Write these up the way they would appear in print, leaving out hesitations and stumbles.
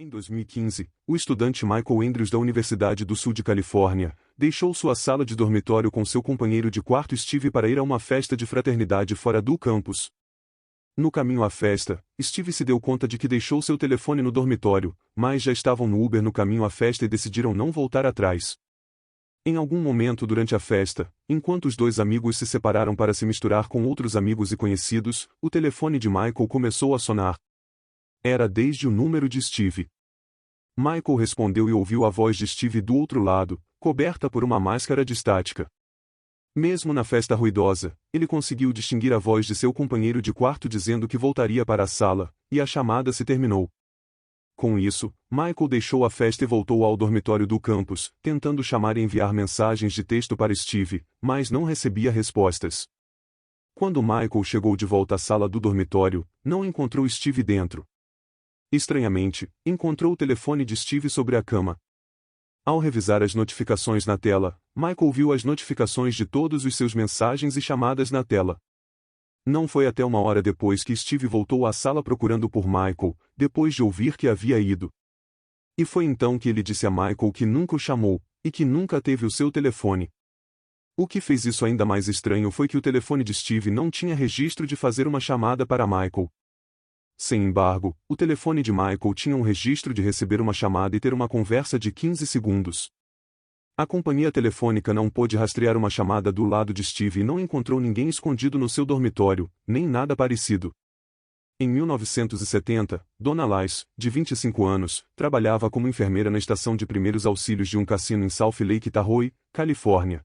Em 2015, o estudante Michael Andrews da Universidade do Sul de Califórnia deixou sua sala de dormitório com seu companheiro de quarto Steve para ir a uma festa de fraternidade fora do campus. No caminho à festa, Steve se deu conta de que deixou seu telefone no dormitório, mas já estavam no Uber no caminho à festa e decidiram não voltar atrás. Em algum momento durante a festa, enquanto os dois amigos se separaram para se misturar com outros amigos e conhecidos, o telefone de Michael começou a sonar. Era desde o número de Steve. Michael respondeu e ouviu a voz de Steve do outro lado, coberta por uma máscara de estática. Mesmo na festa ruidosa, ele conseguiu distinguir a voz de seu companheiro de quarto dizendo que voltaria para a sala, e a chamada se terminou. Com isso, Michael deixou a festa e voltou ao dormitório do campus, tentando chamar e enviar mensagens de texto para Steve, mas não recebia respostas. Quando Michael chegou de volta à sala do dormitório, não encontrou Steve dentro. Estranhamente, encontrou o telefone de Steve sobre a cama. Ao revisar as notificações na tela, Michael viu as notificações de todos os seus mensagens e chamadas na tela. Não foi até uma hora depois que Steve voltou à sala procurando por Michael, depois de ouvir que havia ido. E foi então que ele disse a Michael que nunca o chamou, e que nunca teve o seu telefone. O que fez isso ainda mais estranho foi que o telefone de Steve não tinha registro de fazer uma chamada para Michael. Sem embargo, o telefone de Michael tinha um registro de receber uma chamada e ter uma conversa de 15 segundos. A companhia telefônica não pôde rastrear uma chamada do lado de Steve e não encontrou ninguém escondido no seu dormitório, nem nada parecido. Em 1970, Donna Lice, de 25 anos, trabalhava como enfermeira na estação de primeiros auxílios de um cassino em South Lake Tahoe, Califórnia.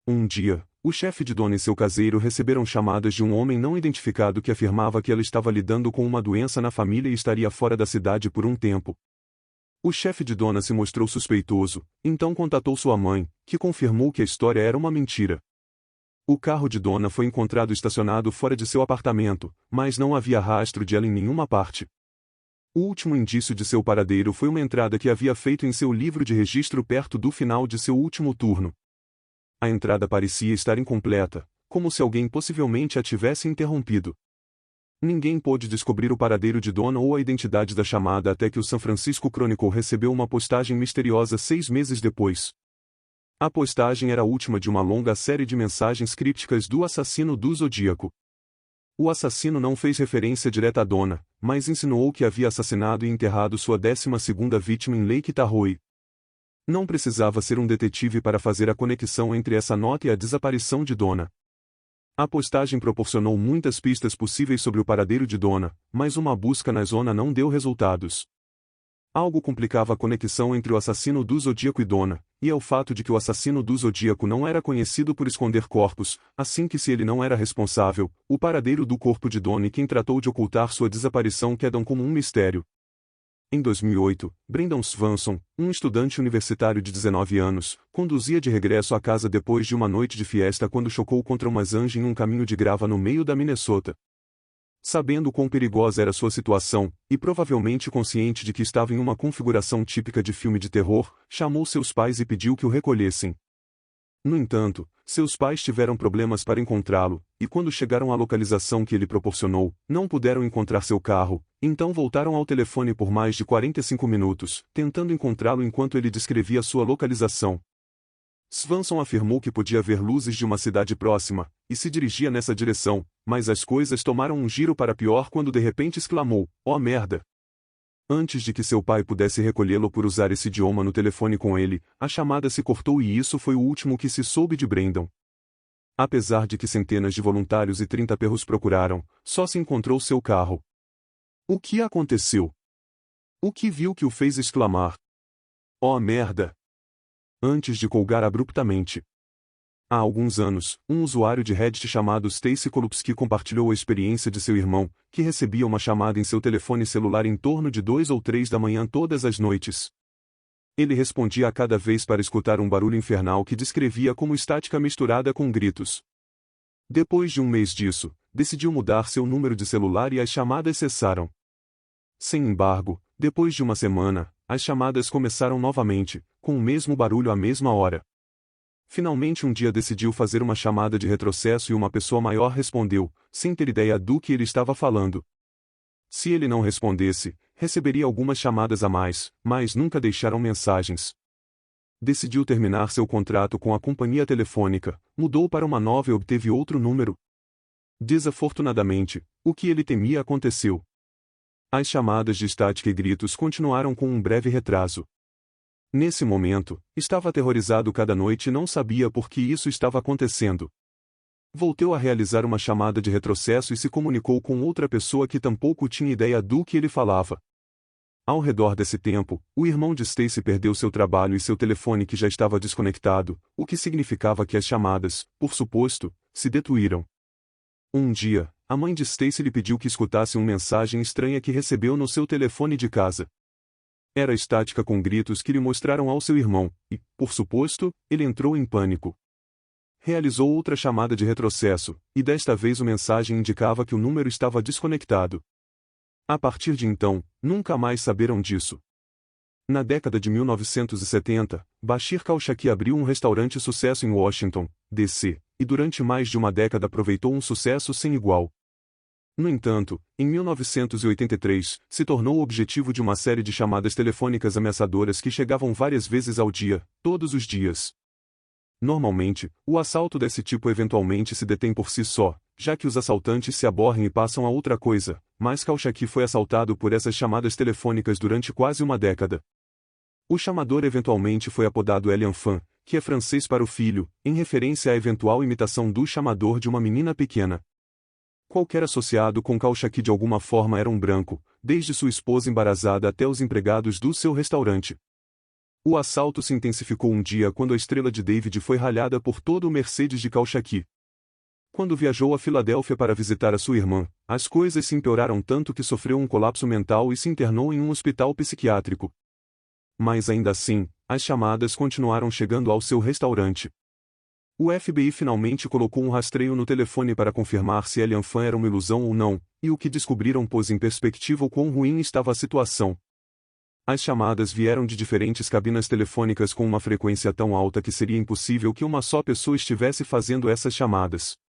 Um dia, o chefe de Donna e seu caseiro receberam chamadas de um homem não identificado que afirmava que ela estava lidando com uma doença na família e estaria fora da cidade por um tempo. O chefe de Donna se mostrou suspeitoso, então contatou sua mãe, que confirmou que a história era uma mentira. O carro de Donna foi encontrado estacionado fora de seu apartamento, mas não havia rastro de ela em nenhuma parte. O último indício de seu paradeiro foi uma entrada que havia feito em seu livro de registro perto do final de seu último turno. A entrada parecia estar incompleta, como se alguém possivelmente a tivesse interrompido. Ninguém pôde descobrir o paradeiro de Donna ou a identidade da chamada até que o San Francisco Chronicle recebeu uma postagem misteriosa 6 meses depois. A postagem era a última de uma longa série de mensagens crípticas do assassino do Zodíaco. O assassino não fez referência direta a Donna, mas insinuou que havia assassinado e enterrado sua 12ª vítima em Lake Tahoe. Não precisava ser um detetive para fazer a conexão entre essa nota e a desaparição de Donna. A postagem proporcionou muitas pistas possíveis sobre o paradeiro de Donna, mas uma busca na zona não deu resultados. Algo complicava a conexão entre o assassino do Zodíaco e Donna, e é o fato de que o assassino do Zodíaco não era conhecido por esconder corpos, assim que se ele não era responsável, o paradeiro do corpo de Donna e quem tratou de ocultar sua desaparição quedam como um mistério. Em 2008, Brendan Swanson, um estudante universitário de 19 anos, conduzia de regresso à casa depois de uma noite de fiesta quando chocou contra uma zanja em um caminho de grava no meio da Minnesota. Sabendo quão perigosa era sua situação, e provavelmente consciente de que estava em uma configuração típica de filme de terror, chamou seus pais e pediu que o recolhessem. No entanto, seus pais tiveram problemas para encontrá-lo, e quando chegaram à localização que ele proporcionou, não puderam encontrar seu carro, então voltaram ao telefone por mais de 45 minutos, tentando encontrá-lo enquanto ele descrevia sua localização. Swanson afirmou que podia ver luzes de uma cidade próxima, e se dirigia nessa direção, mas as coisas tomaram um giro para pior quando de repente exclamou: "Oh merda!" Antes de que seu pai pudesse recolhê-lo por usar esse idioma no telefone com ele, a chamada se cortou e isso foi o último que se soube de Brendan. Apesar de que centenas de voluntários e 30 perros procuraram, só se encontrou seu carro. O que aconteceu? O que viu que o fez exclamar: "Oh merda!" antes de colgar abruptamente? Há alguns anos, um usuário de Reddit chamado Stacy Kolupski compartilhou a experiência de seu irmão, que recebia uma chamada em seu telefone celular em torno de 2 ou 3 da manhã todas as noites. Ele respondia a cada vez para escutar um barulho infernal que descrevia como estática misturada com gritos. Depois de um mês disso, decidiu mudar seu número de celular e as chamadas cessaram. Sem embargo, depois de uma semana, as chamadas começaram novamente, com o mesmo barulho à mesma hora. Finalmente um dia decidiu fazer uma chamada de retrocesso e uma pessoa maior respondeu, sem ter ideia do que ele estava falando. Se ele não respondesse, Receberia algumas chamadas a mais, mas nunca deixaram mensagens. Decidiu terminar seu contrato com a companhia telefônica, mudou para uma nova e obteve outro número. Desafortunadamente, o que ele temia aconteceu. As chamadas de estática e gritos continuaram com um breve retraso. Nesse momento, estava aterrorizado cada noite e não sabia por que isso estava acontecendo. Voltou a realizar uma chamada de retrocesso e se comunicou com outra pessoa que tampouco tinha ideia do que ele falava. Ao redor desse tempo, o irmão de Stacy perdeu seu trabalho e seu telefone que já estava desconectado, o que significava que as chamadas, por suposto, se detuíram. Um dia, a mãe de Stacy lhe pediu que escutasse uma mensagem estranha que recebeu no seu telefone de casa. Era estática com gritos que lhe mostraram ao seu irmão, e, por suposto, ele entrou em pânico. Realizou outra chamada de retrocesso, e desta vez a mensagem indicava que o número estava desconectado. A partir de então, nunca mais saberam disso. Na década de 1970, Bashir Kalshaki abriu um restaurante sucesso em Washington, D.C., e durante mais de uma década aproveitou um sucesso sem igual. No entanto, em 1983, se tornou o objetivo de uma série de chamadas telefônicas ameaçadoras que chegavam várias vezes ao dia, todos os dias. Normalmente, o assalto desse tipo eventualmente se detém por si só, já que os assaltantes se aborrem e passam a outra coisa, mas Kalshaki foi assaltado por essas chamadas telefônicas durante quase uma década. O chamador eventualmente foi apodado Elian Fan, que é francês para o filho, em referência à eventual imitação do chamador de uma menina pequena. Qualquer associado com Kalshaki de alguma forma era um branco, desde sua esposa embarazada até os empregados do seu restaurante. O assalto se intensificou um dia quando a estrela de David foi ralhada por todo o Mercedes de Kalshaki. Quando viajou a Filadélfia para visitar a sua irmã, as coisas se empeoraram tanto que sofreu um colapso mental e se internou em um hospital psiquiátrico. Mas ainda assim, as chamadas continuaram chegando ao seu restaurante. O FBI finalmente colocou um rastreio no telefone para confirmar se Elian Fan era uma ilusão ou não, e o que descobriram pôs em perspectiva o quão ruim estava a situação. As chamadas vieram de diferentes cabinas telefônicas com uma frequência tão alta que seria impossível que uma só pessoa estivesse fazendo essas chamadas.